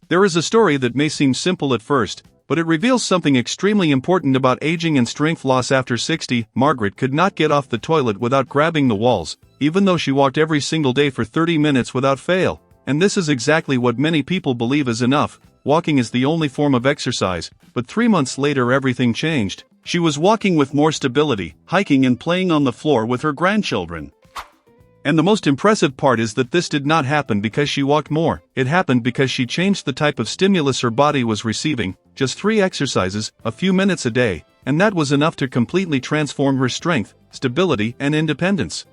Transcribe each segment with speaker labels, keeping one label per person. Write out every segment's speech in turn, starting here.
Speaker 1: There is a story that may seem simple at first, but it reveals something extremely important about aging and strength loss after 60. Margaret could not get off the toilet without grabbing the walls, even though she walked every single day for 30 minutes without fail. And this is exactly what many people believe is enough. Walking is the only form of exercise, but 3 months later everything changed. She was walking with more stability, hiking and playing on the floor with her grandchildren. And the most impressive part is that this did not happen because she walked more. It happened because she changed the type of stimulus her body was receiving. Just 3 exercises, a few minutes a day, and that was enough to completely transform her strength, stability, and independence.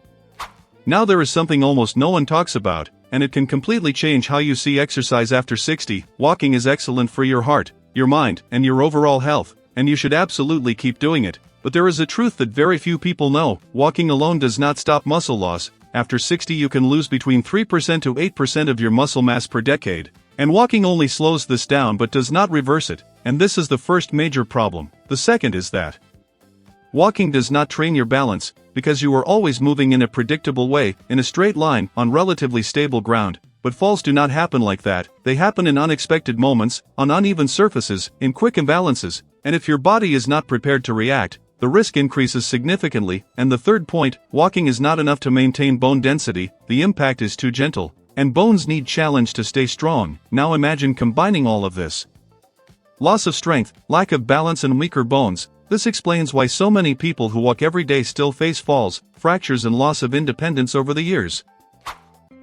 Speaker 1: Now there is something almost no one talks about, and it can completely change how you see exercise after 60. Walking is excellent for your heart, your mind, and your overall health, and you should absolutely keep doing it. But there is a truth that very few people know: walking alone does not stop muscle loss. After 60 you can lose between 3% to 8% of your muscle mass per decade. And walking only slows this down but does not reverse it, and this is the first major problem. The second is that walking does not train your balance, because you are always moving in a predictable way, in a straight line, on relatively stable ground. But falls do not happen like that. They happen in unexpected moments, on uneven surfaces, in quick imbalances, and if your body is not prepared to react, the risk increases significantly. And the third point, walking is not enough to maintain bone density, the impact is too gentle, and bones need challenge to stay strong. Now imagine combining all of this. Loss of strength, lack of balance and weaker bones. This explains why so many people who walk every day still face falls, fractures and loss of independence over the years.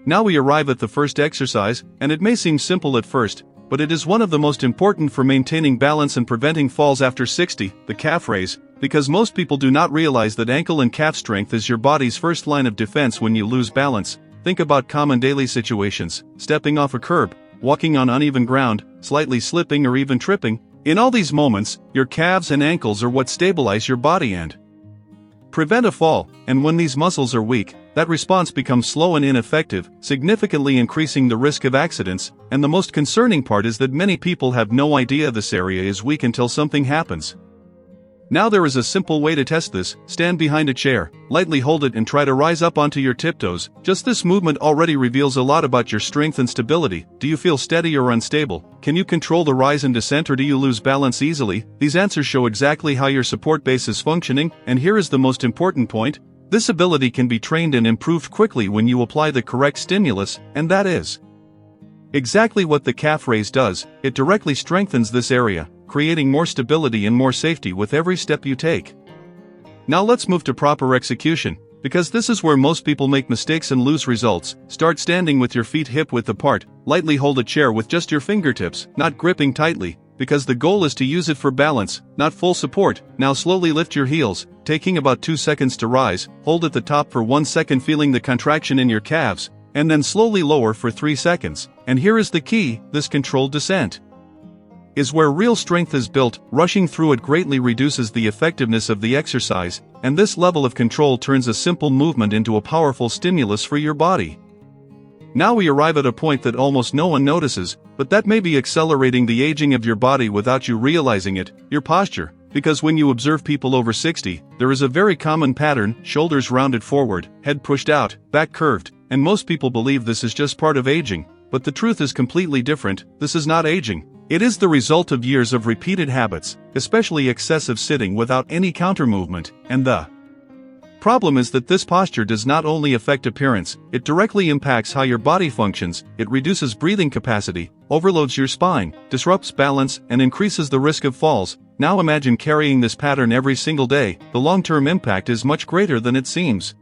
Speaker 1: Now we arrive at the first exercise, and it may seem simple at first, but it is one of the most important for maintaining balance and preventing falls after 60, the calf raise, because most people do not realize that ankle and calf strength is your body's first line of defense when you lose balance. Think about common daily situations: stepping off a curb, walking on uneven ground, slightly slipping or even tripping. In all these moments, your calves and ankles are what stabilize your body and prevent a fall, and when these muscles are weak, that response becomes slow and ineffective, significantly increasing the risk of accidents. And the most concerning part is that many people have no idea this area is weak until something happens. Now there is a simple way to test this: stand behind a chair, lightly hold it and try to rise up onto your tiptoes. Just this movement already reveals a lot about your strength and stability. Do you feel steady or unstable? Can you control the rise and descent, or do you lose balance easily? These answers show exactly how your support base is functioning, and here is the most important point: this ability can be trained and improved quickly when you apply the correct stimulus, and that is exactly what the calf raise does. It directly strengthens this area, creating more stability and more safety with every step you take. Now let's move to proper execution, because this is where most people make mistakes and lose results. Start standing with your feet hip-width apart. Lightly hold a chair with just your fingertips, not gripping tightly, because the goal is to use it for balance, not full support. Now slowly lift your heels, taking about 2 seconds to rise. Hold at the top for 1 second, feeling the contraction in your calves, and then slowly lower for 3 seconds. And here is the key: this controlled descent is where real strength is built. Rushing through it greatly reduces the effectiveness of the exercise, and this level of control turns a simple movement into a powerful stimulus for your body. Now we arrive at a point that almost no one notices, but that may be accelerating the aging of your body without you realizing it: your posture. Because when you observe people over 60, there is a very common pattern: shoulders rounded forward, head pushed out, back curved, and most people believe this is just part of aging. But the truth is completely different. This is not aging. It is the result of years of repeated habits, especially excessive sitting without any counter-movement, and the problem is that this posture does not only affect appearance, it directly impacts how your body functions. It reduces breathing capacity, overloads your spine, disrupts balance, and increases the risk of falls. Now imagine carrying this pattern every single day. The long-term impact is much greater than it seems.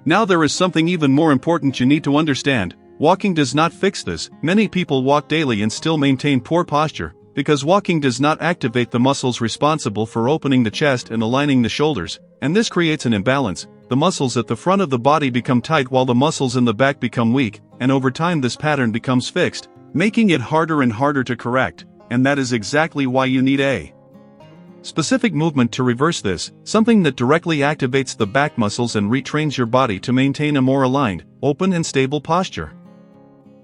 Speaker 1: Now there is something even more important you need to understand. Walking does not fix this. Many people walk daily and still maintain poor posture, because walking does not activate the muscles responsible for opening the chest and aligning the shoulders, and this creates an imbalance. The muscles at the front of the body become tight while the muscles in the back become weak, and over time this pattern becomes fixed, making it harder and harder to correct, and that is exactly why you need a specific movement to reverse this, something that directly activates the back muscles and retrains your body to maintain a more aligned, open and stable posture.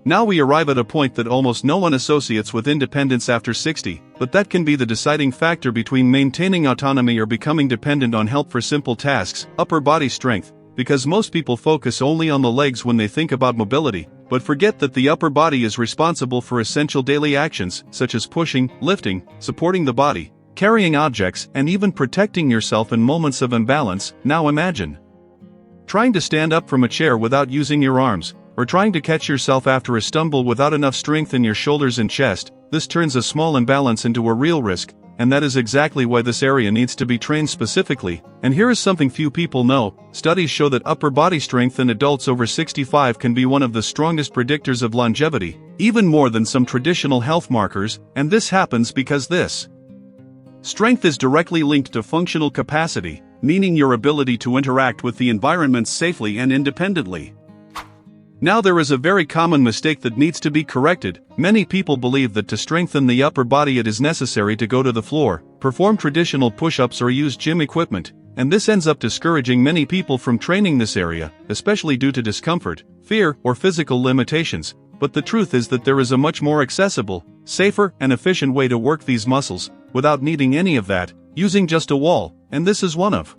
Speaker 1: Now we arrive at a point that almost no one associates with independence after 60, but that can be the deciding factor between maintaining autonomy or becoming dependent on help for simple tasks: upper body strength. Because most people focus only on the legs when they think about mobility, but forget that the upper body is responsible for essential daily actions such as pushing, lifting, supporting the body, carrying objects, and even protecting yourself in moments of imbalance. Now imagine trying to stand up from a chair without using your arms, or trying to catch yourself after a stumble without enough strength in your shoulders and chest. This turns a small imbalance into a real risk, and that is exactly why this area needs to be trained specifically. And here is something few people know: studies show that upper body strength in adults over 65 can be one of the strongest predictors of longevity, even more than some traditional health markers, and this happens because this strength is directly linked to functional capacity, meaning your ability to interact with the environment safely and independently. Now there is a very common mistake that needs to be corrected. Many people believe that to strengthen the upper body it is necessary to go to the floor, perform traditional push-ups or use gym equipment, and this ends up discouraging many people from training this area, especially due to discomfort, fear, or physical limitations. But the truth is that there is a much more accessible, safer, and efficient way to work these muscles, without needing any of that, using just a wall, and this is one of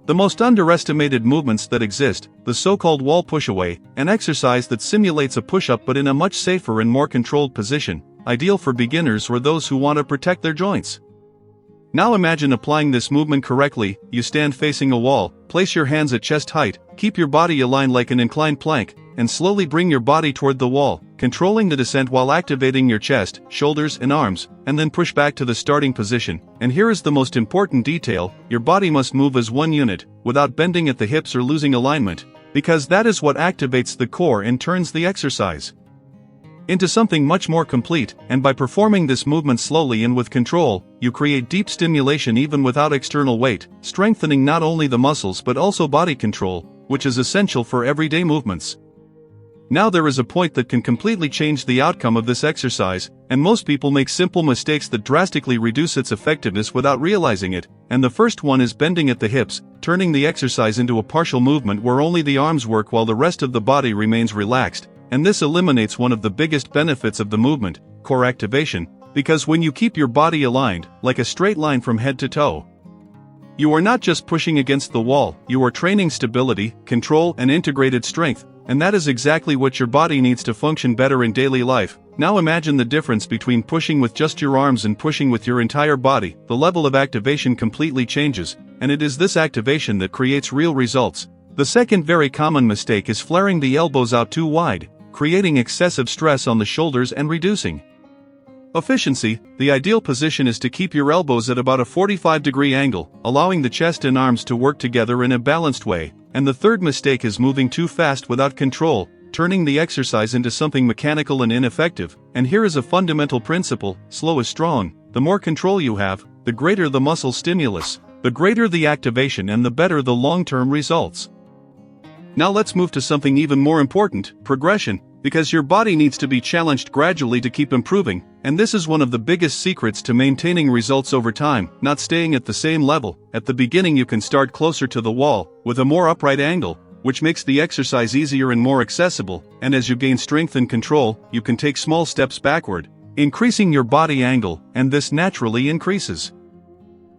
Speaker 1: the most underestimated movements that exist, the so-called wall push-away, an exercise that simulates a push-up but in a much safer and more controlled position, ideal for beginners or those who want to protect their joints. Now imagine applying this movement correctly. You stand facing a wall, place your hands at chest height, keep your body aligned like an inclined plank, and slowly bring your body toward the wall, controlling the descent while activating your chest, shoulders, and arms, and then push back to the starting position. And here is the most important detail: your body must move as one unit, without bending at the hips or losing alignment, because that is what activates the core and turns the exercise into something much more complete. And by performing this movement slowly and with control, you create deep stimulation even without external weight, strengthening not only the muscles but also body control, which is essential for everyday movements. Now there is a point that can completely change the outcome of this exercise, and most people make simple mistakes that drastically reduce its effectiveness without realizing it, and the first one is bending at the hips, turning the exercise into a partial movement where only the arms work while the rest of the body remains relaxed, and this eliminates one of the biggest benefits of the movement, core activation, because when you keep your body aligned, like a straight line from head to toe, you are not just pushing against the wall, you are training stability, control, and integrated strength. And that is exactly what your body needs to function better in daily life. Now imagine the difference between pushing with just your arms and pushing with your entire body. The level of activation completely changes, and it is this activation that creates real results. The second very common mistake is flaring the elbows out too wide, creating excessive stress on the shoulders and reducing efficiency. The ideal position is to keep your elbows at about a 45-degree angle, allowing the chest and arms to work together in a balanced way. And the third mistake is moving too fast without control, turning the exercise into something mechanical and ineffective. And here is a fundamental principle: slow is strong. The more control you have, the greater the muscle stimulus, the greater the activation, and the better the long-term results. Now let's move to something even more important: progression. Because your body needs to be challenged gradually to keep improving, and this is one of the biggest secrets to maintaining results over time, not staying at the same level. At the beginning you can start closer to the wall, with a more upright angle, which makes the exercise easier and more accessible, and as you gain strength and control, you can take small steps backward, increasing your body angle, and this naturally increases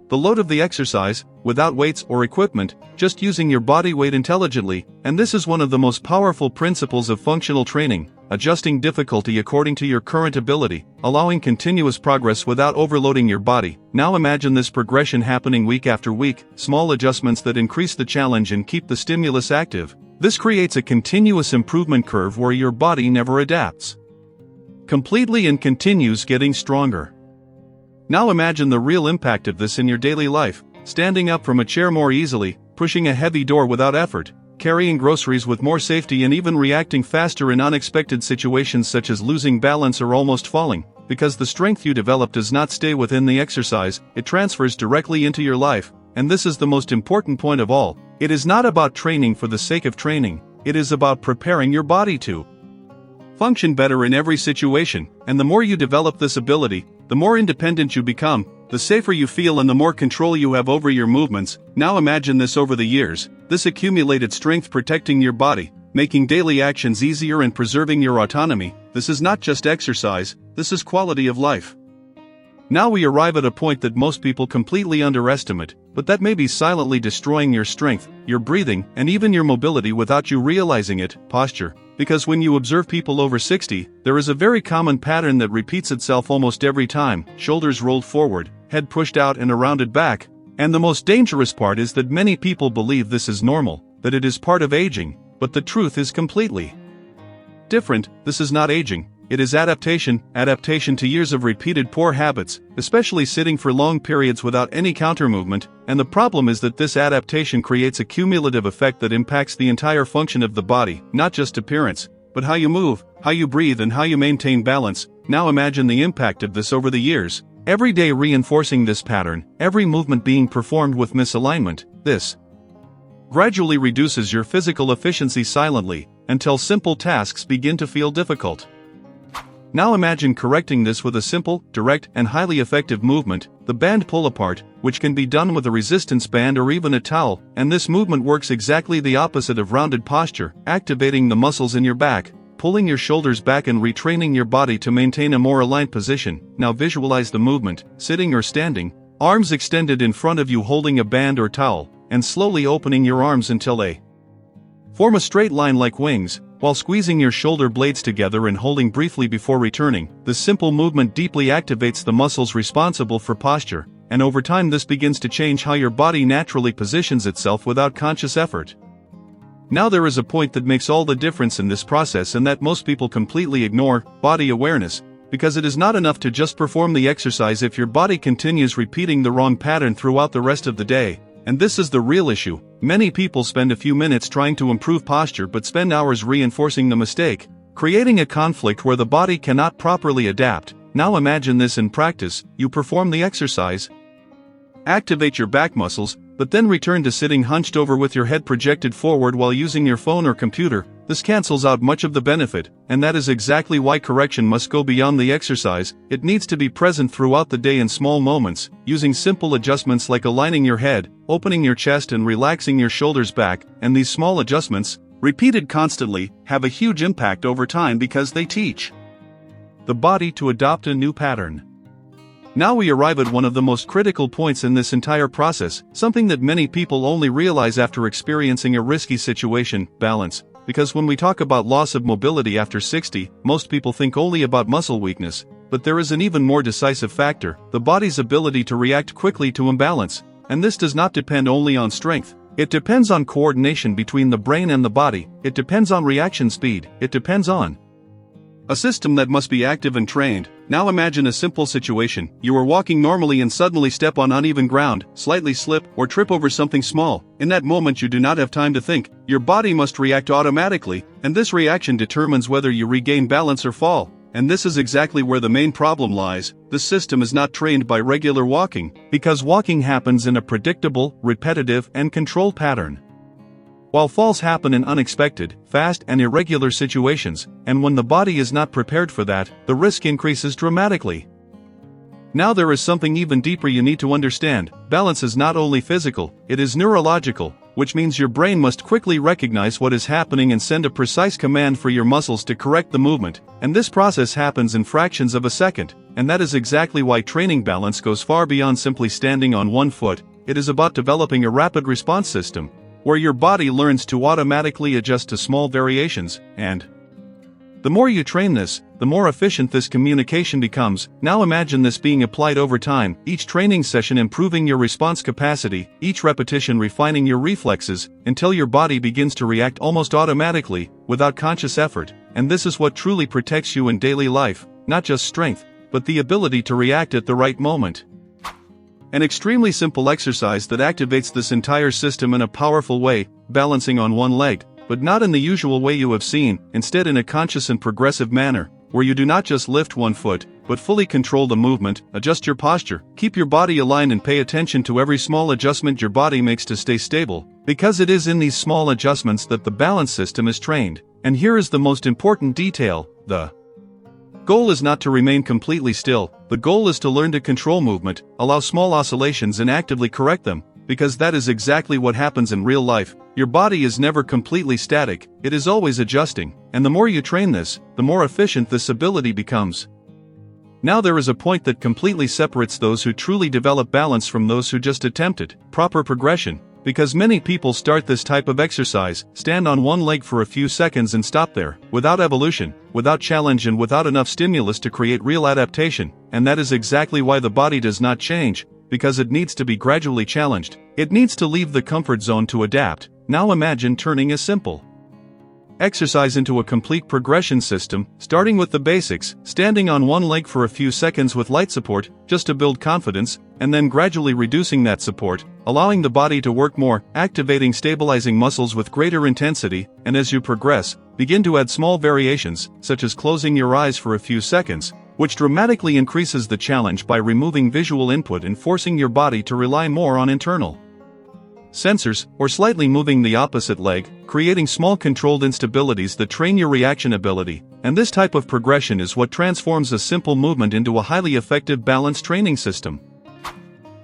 Speaker 1: the load of the exercise, without weights or equipment, just using your body weight intelligently. And this is one of the most powerful principles of functional training: adjusting difficulty according to your current ability, allowing continuous progress without overloading your body. Now imagine this progression happening week after week, small adjustments that increase the challenge and keep the stimulus active. This creates a continuous improvement curve where your body never adapts completely and continues getting stronger. Now imagine the real impact of this in your daily life: standing up from a chair more easily, pushing a heavy door without effort, carrying groceries with more safety, and even reacting faster in unexpected situations such as losing balance or almost falling. Because the strength you develop does not stay within the exercise, it transfers directly into your life. And this is the most important point of all: it is not about training for the sake of training, it is about preparing your body to function better in every situation. And the more you develop this ability, the more independent you become, the safer you feel, and the more control you have over your movements. Now imagine this over the years, this accumulated strength protecting your body, making daily actions easier and preserving your autonomy. This is not just exercise, this is quality of life. Now we arrive at a point that most people completely underestimate: but that may be silently destroying your strength, your breathing, and even your mobility without you realizing it. Posture. Because when you observe people over 60, there is a very common pattern that repeats itself almost every time: shoulders rolled forward, head pushed out and a rounded back. And the most dangerous part is that many people believe this is normal, that it is part of aging, but the truth is completely different. This is not aging. It is adaptation to years of repeated poor habits, especially sitting for long periods without any counter-movement, and the problem is that this adaptation creates a cumulative effect that impacts the entire function of the body, not just appearance, but how you move, how you breathe and how you maintain balance. Now imagine the impact of this over the years. Every day reinforcing this pattern, every movement being performed with misalignment. This gradually reduces your physical efficiency silently, until simple tasks begin to feel difficult. Now imagine correcting this with a simple, direct, and highly effective movement, the band pull-apart, which can be done with a resistance band or even a towel, and this movement works exactly the opposite of rounded posture, activating the muscles in your back, pulling your shoulders back and retraining your body to maintain a more aligned position. Now visualize the movement, sitting or standing, arms extended in front of you holding a band or towel, and slowly opening your arms until they form a straight line like wings, while squeezing your shoulder blades together and holding briefly before returning. This simple movement deeply activates the muscles responsible for posture, and over time this begins to change how your body naturally positions itself without conscious effort. Now there is a point that makes all the difference in this process and that most people completely ignore: body awareness. Because it is not enough to just perform the exercise if your body continues repeating the wrong pattern throughout the rest of the day. And this is the real issue. Many people spend a few minutes trying to improve posture but spend hours reinforcing the mistake, creating a conflict where the body cannot properly adapt. Now imagine this in practice: you perform the exercise, activate your back muscles, but then return to sitting hunched over with your head projected forward while using your phone or computer. This cancels out much of the benefit, and that is exactly why correction must go beyond the exercise. It needs to be present throughout the day in small moments, using simple adjustments like aligning your head, opening your chest and relaxing your shoulders back, and these small adjustments, repeated constantly, have a huge impact over time because they teach the body to adopt a new pattern. Now we arrive at one of the most critical points in this entire process, something that many people only realize after experiencing a risky situation: balance. Because when we talk about loss of mobility after 60, most people think only about muscle weakness, but there is an even more decisive factor: the body's ability to react quickly to imbalance. And this does not depend only on strength. It depends on coordination between the brain and the body. It depends on reaction speed. It depends on a system that must be active and trained. Now imagine a simple situation: you are walking normally and suddenly step on uneven ground, slightly slip, or trip over something small. In that moment you do not have time to think. Your body must react automatically, and this reaction determines whether you regain balance or fall. And this is exactly where the main problem lies. This system is not trained by regular walking, because walking happens in a predictable, repetitive, and controlled pattern, while falls happen in unexpected, fast and irregular situations, and when the body is not prepared for that, the risk increases dramatically. Now there is something even deeper you need to understand. Balance is not only physical, it is neurological, which means your brain must quickly recognize what is happening and send a precise command for your muscles to correct the movement, and this process happens in fractions of a second. And that is exactly why training balance goes far beyond simply standing on one foot. It is about developing a rapid response system, where your body learns to automatically adjust to small variations, and the more you train this, the more efficient this communication becomes. Now imagine this being applied over time, each training session improving your response capacity, each repetition refining your reflexes, until your body begins to react almost automatically, without conscious effort. And this is what truly protects you in daily life: not just strength, but the ability to react at the right moment. An extremely simple exercise that activates this entire system in a powerful way: balancing on one leg, but not in the usual way you have seen, instead in a conscious and progressive manner, where you do not just lift one foot, but fully control the movement, adjust your posture, keep your body aligned and pay attention to every small adjustment your body makes to stay stable, because it is in these small adjustments that the balance system is trained. And here is the most important detail: the goal is not to remain completely still. The goal is to learn to control movement, allow small oscillations and actively correct them, because that is exactly what happens in real life. Your body is never completely static, it is always adjusting, and the more you train this, the more efficient this ability becomes. Now there is a point that completely separates those who truly develop balance from those who just attempt it, proper progression. Because many people start this type of exercise, stand on one leg for a few seconds and stop there, without evolution, without challenge and without enough stimulus to create real adaptation, and that is exactly why the body does not change, because it needs to be gradually challenged. It needs to leave the comfort zone to adapt. Now imagine turning a simple exercise into a complete progression system, starting with the basics, standing on one leg for a few seconds with light support, just to build confidence, and then gradually reducing that support, allowing the body to work more, activating stabilizing muscles with greater intensity, and as you progress, begin to add small variations, such as closing your eyes for a few seconds, which dramatically increases the challenge by removing visual input and forcing your body to rely more on internal sensors, or slightly moving the opposite leg, creating small controlled instabilities that train your reaction ability, and this type of progression is what transforms a simple movement into a highly effective balance training system.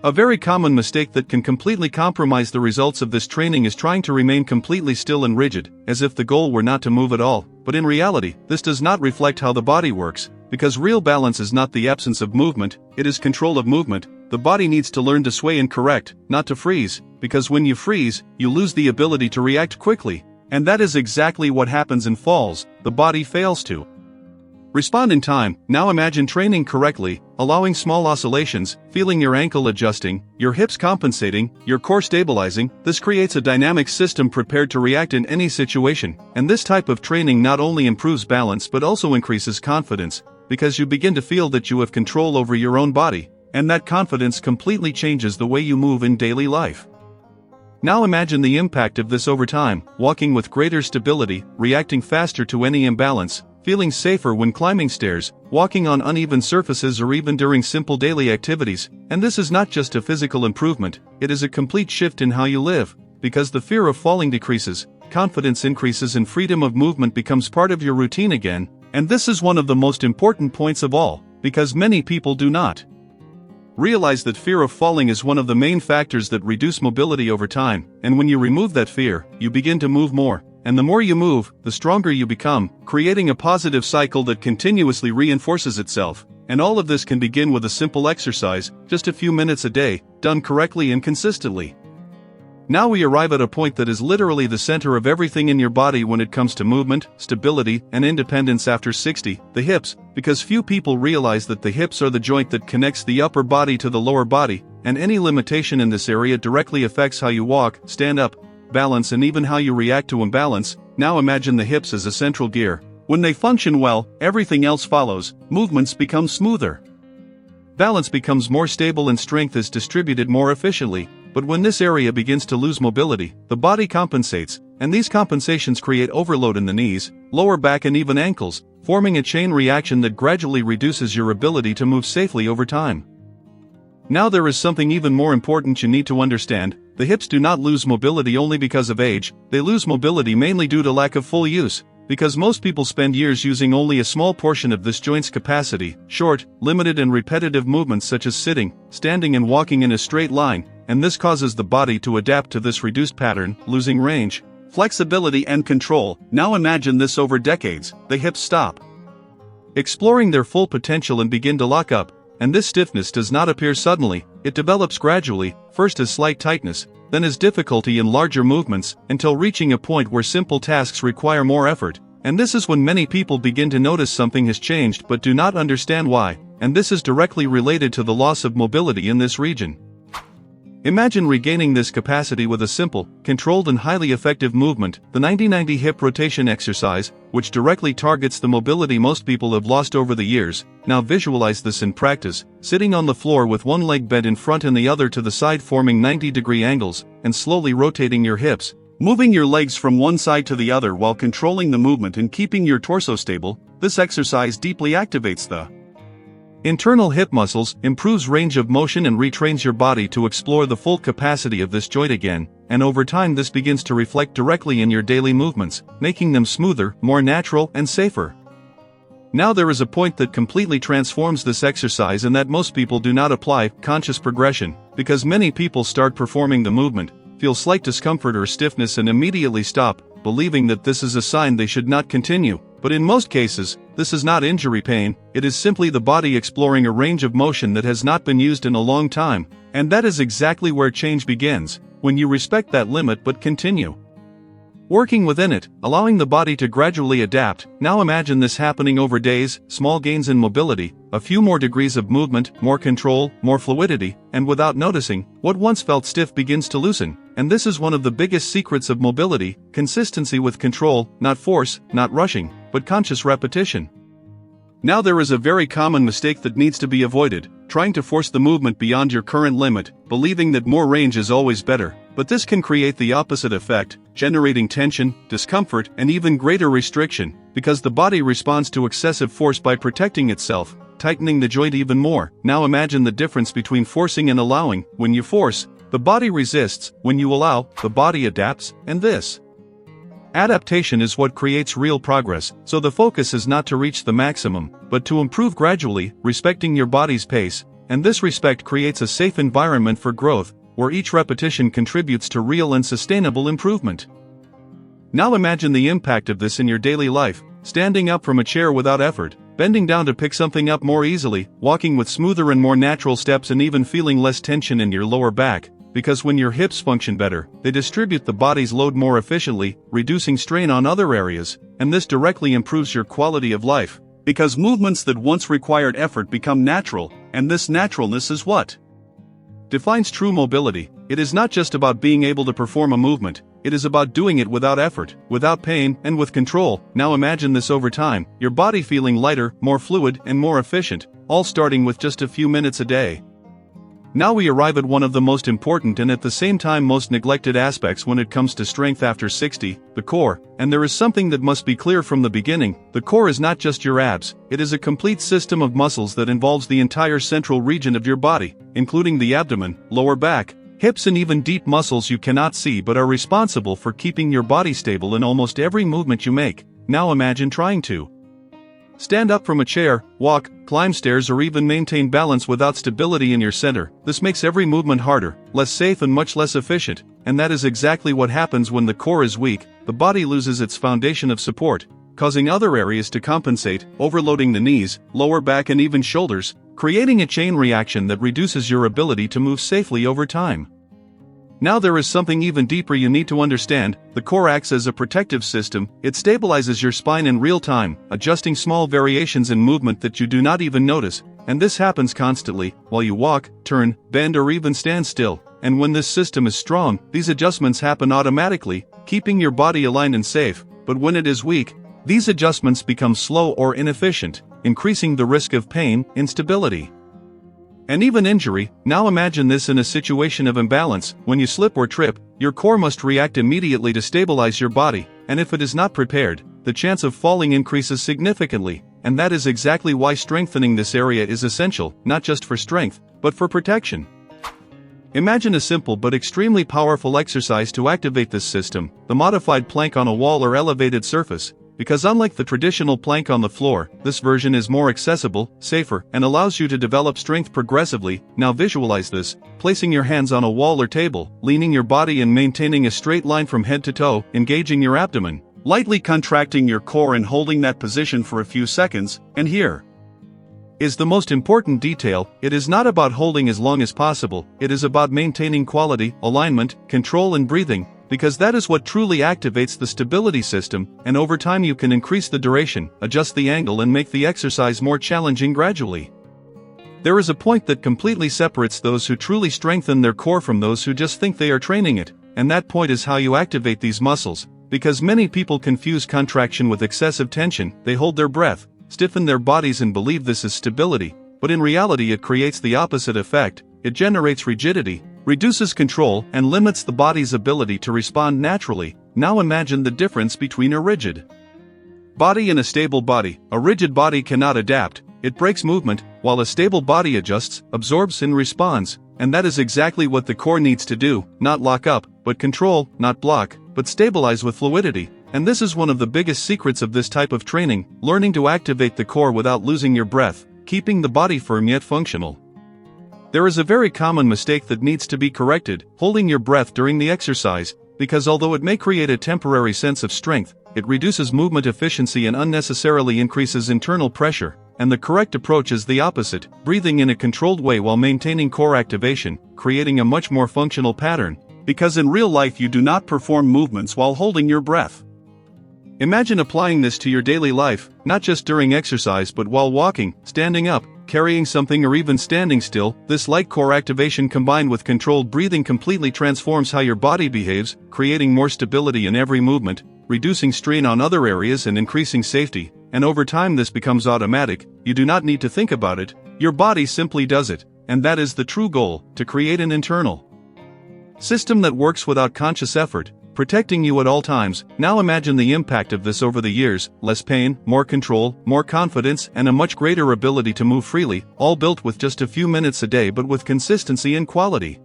Speaker 1: A very common mistake that can completely compromise the results of this training is trying to remain completely still and rigid, as if the goal were not to move at all, but in reality, this does not reflect how the body works, because real balance is not the absence of movement, it is control of movement. The body needs to learn to sway and correct, not to freeze, because when you freeze, you lose the ability to react quickly, and that is exactly what happens in falls. The body fails to respond in time. Now imagine training correctly, allowing small oscillations, feeling your ankle adjusting, your hips compensating, your core stabilizing. This creates a dynamic system prepared to react in any situation, and this type of training not only improves balance but also increases confidence, because you begin to feel that you have control over your own body, and that confidence completely changes the way you move in daily life. Now imagine the impact of this over time, walking with greater stability, reacting faster to any imbalance, feeling safer when climbing stairs, walking on uneven surfaces or even during simple daily activities. And this is not just a physical improvement, it is a complete shift in how you live, because the fear of falling decreases, confidence increases and freedom of movement becomes part of your routine again. And this is one of the most important points of all, because many people do not realize that fear of falling is one of the main factors that reduce mobility over time, and when you remove that fear, you begin to move more, and the more you move, the stronger you become, creating a positive cycle that continuously reinforces itself. And all of this can begin with a simple exercise, just a few minutes a day, done correctly and consistently. Now we arrive at a point that is literally the center of everything in your body when it comes to movement, stability, and independence after 60, the hips, because few people realize that the hips are the joint that connects the upper body to the lower body, and any limitation in this area directly affects how you walk, stand up, balance and even how you react to imbalance. Now imagine the hips as a central gear. When they function well, everything else follows, movements become smoother, balance becomes more stable and strength is distributed more efficiently. But when this area begins to lose mobility, the body compensates, and these compensations create overload in the knees, lower back and even ankles, forming a chain reaction that gradually reduces your ability to move safely over time. Now there is something even more important you need to understand. The hips do not lose mobility only because of age, they lose mobility mainly due to lack of full use, because most people spend years using only a small portion of this joint's capacity, short, limited and repetitive movements such as sitting, standing and walking in a straight line, and this causes the body to adapt to this reduced pattern, losing range, flexibility and control. Now imagine this over decades. The hips stop exploring their full potential and begin to lock up, and this stiffness does not appear suddenly, it develops gradually, first as slight tightness, then as difficulty in larger movements, until reaching a point where simple tasks require more effort. And this is when many people begin to notice something has changed but do not understand why, and this is directly related to the loss of mobility in this region. Imagine regaining this capacity with a simple, controlled and highly effective movement, the 90-90 hip rotation exercise, which directly targets the mobility most people have lost over the years. Now visualize this in practice, sitting on the floor with one leg bent in front and the other to the side forming 90-degree angles, and slowly rotating your hips, moving your legs from one side to the other while controlling the movement and keeping your torso stable. This exercise deeply activates the internal hip muscles, improves range of motion and retrains your body to explore the full capacity of this joint again, and over time this begins to reflect directly in your daily movements, making them smoother, more natural and safer. Now there is a point that completely transforms this exercise and that most people do not apply: conscious progression, because many people start performing the movement, feel slight discomfort or stiffness and immediately stop, believing that this is a sign they should not continue. But in most cases, this is not injury pain, it is simply the body exploring a range of motion that has not been used in a long time, and that is exactly where change begins, when you respect that limit but continue working within it, allowing the body to gradually adapt. Now imagine this happening over days, small gains in mobility, a few more degrees of movement, more control, more fluidity, and without noticing, what once felt stiff begins to loosen. And this is one of the biggest secrets of mobility: consistency with control, not force, not rushing, but conscious repetition. Now there is a very common mistake that needs to be avoided: trying to force the movement beyond your current limit, believing that more range is always better. But this can create the opposite effect, generating tension, discomfort, and even greater restriction, because the body responds to excessive force by protecting itself, tightening the joint even more. Now imagine the difference between forcing and allowing. When you force, the body resists; when you allow, the body adapts, and this adaptation is what creates real progress. So the focus is not to reach the maximum, but to improve gradually, respecting your body's pace, and this respect creates a safe environment for growth, where each repetition contributes to real and sustainable improvement. Now imagine the impact of this in your daily life: standing up from a chair without effort, bending down to pick something up more easily, walking with smoother and more natural steps, and even feeling less tension in your lower back. Because when your hips function better, they distribute the body's load more efficiently, reducing strain on other areas, and this directly improves your quality of life. Because movements that once required effort become natural, and this naturalness is what defines true mobility. It is not just about being able to perform a movement, it is about doing it without effort, without pain, and with control. Now imagine this over time, your body feeling lighter, more fluid, and more efficient, all starting with just a few minutes a day. Now we arrive at one of the most important and at the same time most neglected aspects when it comes to strength after 60, the core. And there is something that must be clear from the beginning: the core is not just your abs, it is a complete system of muscles that involves the entire central region of your body, including the abdomen, lower back, hips, and even deep muscles you cannot see but are responsible for keeping your body stable in almost every movement you make. Now imagine trying to stand up from a chair, walk, climb stairs, or even maintain balance without stability in your center. This makes every movement harder, less safe, and much less efficient. And that is exactly what happens when the core is weak. The body loses its foundation of support, causing other areas to compensate, overloading the knees, lower back, and even shoulders, creating a chain reaction that reduces your ability to move safely over time. Now there is something even deeper you need to understand: the core acts as a protective system. It stabilizes your spine in real time, adjusting small variations in movement that you do not even notice, and this happens constantly, while you walk, turn, bend, or even stand still. And when this system is strong, these adjustments happen automatically, keeping your body aligned and safe. But when it is weak, these adjustments become slow or inefficient, increasing the risk of pain, instability, and even injury. Now imagine this in a situation of imbalance. When you slip or trip, your core must react immediately to stabilize your body, and if it is not prepared, the chance of falling increases significantly. And that is exactly why strengthening this area is essential, not just for strength, but for protection. Imagine a simple but extremely powerful exercise to activate this system: the modified plank on a wall or elevated surface. Because unlike the traditional plank on the floor, this version is more accessible, safer, and allows you to develop strength progressively. Now visualize this: placing your hands on a wall or table, leaning your body and maintaining a straight line from head to toe, engaging your abdomen, lightly contracting your core and holding that position for a few seconds. And here is the most important detail: it is not about holding as long as possible, it is about maintaining quality, alignment, control, and breathing. Because that is what truly activates the stability system, and over time you can increase the duration, adjust the angle, and make the exercise more challenging gradually. There is a point that completely separates those who truly strengthen their core from those who just think they are training it, and that point is how you activate these muscles. Because many people confuse contraction with excessive tension. They hold their breath, stiffen their bodies, and believe this is stability, but in reality it creates the opposite effect. It generates rigidity, reduces control, and limits the body's ability to respond naturally. Now imagine the difference between a rigid body and a stable body. A rigid body cannot adapt, it breaks movement, while a stable body adjusts, absorbs, and responds. And that is exactly what the core needs to do: not lock up, but control; not block, but stabilize with fluidity. And this is one of the biggest secrets of this type of training: learning to activate the core without losing your breath, keeping the body firm yet functional. There is a very common mistake that needs to be corrected: holding your breath during the exercise. because although it may create a temporary sense of strength, it reduces movement efficiency and unnecessarily increases internal pressure. And the correct approach is the opposite, breathing in a controlled way while maintaining core activation, creating a much more functional pattern. Because in real life you do not perform movements while holding your breath. Imagine applying this to your daily life, not just during exercise but while walking, standing up, carrying something or even standing still. This light core activation combined with controlled breathing completely transforms how your body behaves, creating more stability in every movement, reducing strain on other areas and increasing safety. And over time this becomes automatic, you do not need to think about it, your body simply does it. And that is the true goal, to create an internal system that works without conscious effort, protecting you at all times. Now imagine the impact of this over the years: less pain, more control, more confidence, and a much greater ability to move freely, all built with just a few minutes a day but with consistency and quality.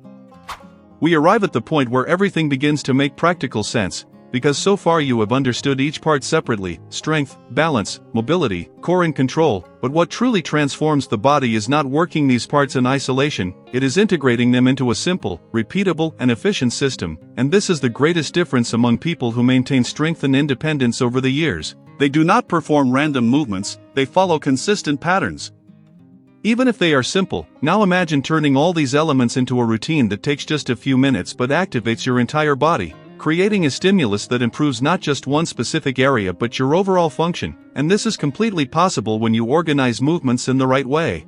Speaker 1: We arrive at the point where everything begins to make practical sense, because so far you have understood each part separately: strength, balance, mobility, core and control. But what truly transforms the body is not working these parts in isolation, it is integrating them into a simple, repeatable, and efficient system. And this is the greatest difference among people who maintain strength and independence over the years. They do not perform random movements, they follow consistent patterns. Even if they are simple. Now imagine turning all these elements into a routine that takes just a few minutes but activates your entire body, creating a stimulus that improves not just one specific area but your overall function. And this is completely possible when you organize movements in the right way.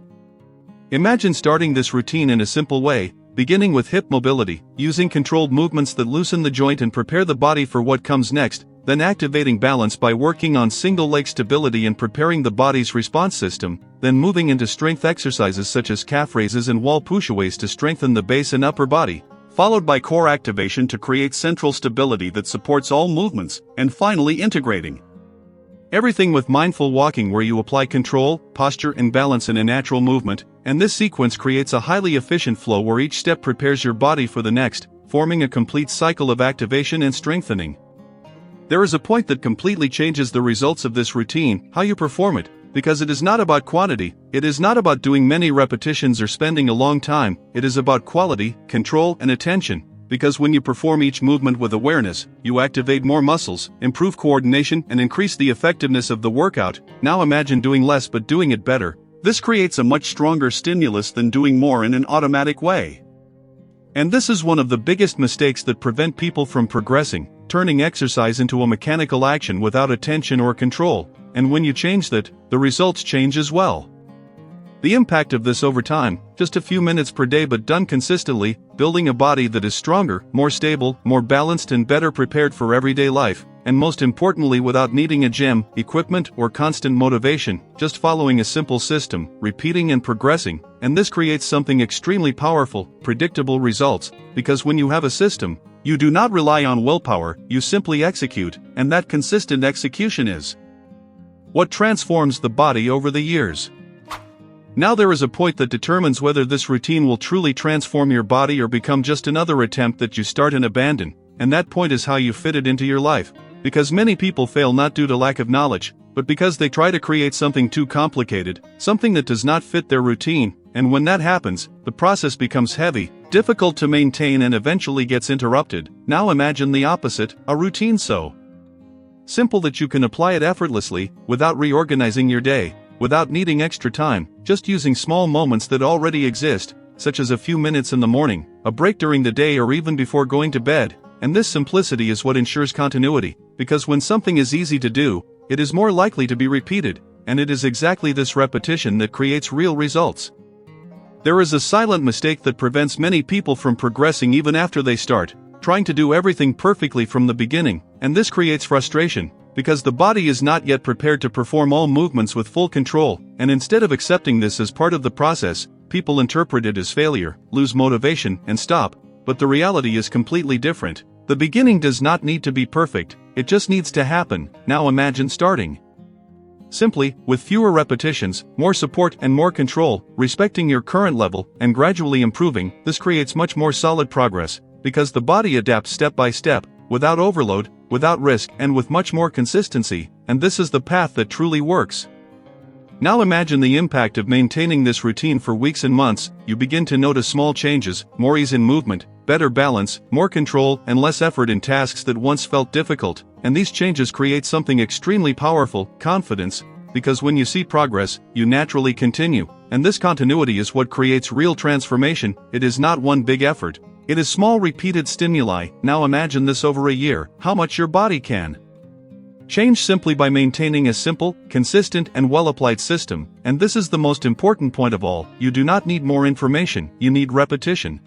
Speaker 1: Imagine starting this routine in a simple way, beginning with hip mobility, using controlled movements that loosen the joint and prepare the body for what comes next, then activating balance by working on single leg stability and preparing the body's response system, then moving into strength exercises such as calf raises and wall push-aways to strengthen the base and upper body, followed by core activation to create central stability that supports all movements, and finally integrating everything with mindful walking where you apply control, posture and balance in a natural movement. And this sequence creates a highly efficient flow where each step prepares your body for the next, forming a complete cycle of activation and strengthening. There is a point that completely changes the results of this routine: how you perform it. Because it is not about quantity, it is not about doing many repetitions or spending a long time, it is about quality, control, and attention. Because when you perform each movement with awareness, you activate more muscles, improve coordination, and increase the effectiveness of the workout. Now imagine doing less but doing it better. This creates a much stronger stimulus than doing more in an automatic way. And this is one of the biggest mistakes that prevent people from progressing, turning exercise into a mechanical action without attention or control. And when you change that, the results change as well. The impact of this over time, just a few minutes per day but done consistently, building a body that is stronger, more stable, more balanced and better prepared for everyday life, and most importantly without needing a gym, equipment or constant motivation, just following a simple system, repeating and progressing. And this creates something extremely powerful: predictable results. Because when you have a system, you do not rely on willpower, you simply execute, and that consistent execution is what transforms the body over the years. Now there is a point that determines whether this routine will truly transform your body or become just another attempt that you start and abandon, and that point is how you fit it into your life. Because many people fail not due to lack of knowledge, but because they try to create something too complicated, something that does not fit their routine, and when that happens, the process becomes heavy, difficult to maintain and eventually gets interrupted. Now imagine the opposite, a routine so simple that you can apply it effortlessly, without reorganizing your day, without needing extra time, just using small moments that already exist, such as a few minutes in the morning, a break during the day or even before going to bed. And this simplicity is what ensures continuity, because when something is easy to do, it is more likely to be repeated, and it is exactly this repetition that creates real results. There is a silent mistake that prevents many people from progressing even after they start, trying to do everything perfectly from the beginning, and this creates frustration, because the body is not yet prepared to perform all movements with full control. And instead of accepting this as part of the process, people interpret it as failure, lose motivation, and stop. But the reality is completely different. The beginning does not need to be perfect, it just needs to happen. Now imagine starting simply, with fewer repetitions, more support and more control, respecting your current level, and gradually improving. This creates much more solid progress, because the body adapts step by step, without overload, without risk, and with much more consistency. And this is the path that truly works. Now imagine the impact of maintaining this routine for weeks and months. You begin to notice small changes, more ease in movement, better balance, more control, and less effort in tasks that once felt difficult. And these changes create something extremely powerful: confidence. Because when you see progress, you naturally continue. And this continuity is what creates real transformation. It is not one big effort. It is small repeated stimuli. Now imagine this over a year, how much your body can change simply by maintaining a simple, consistent, and well-applied system. And this is the most important point of all: you do not need more information, you need repetition.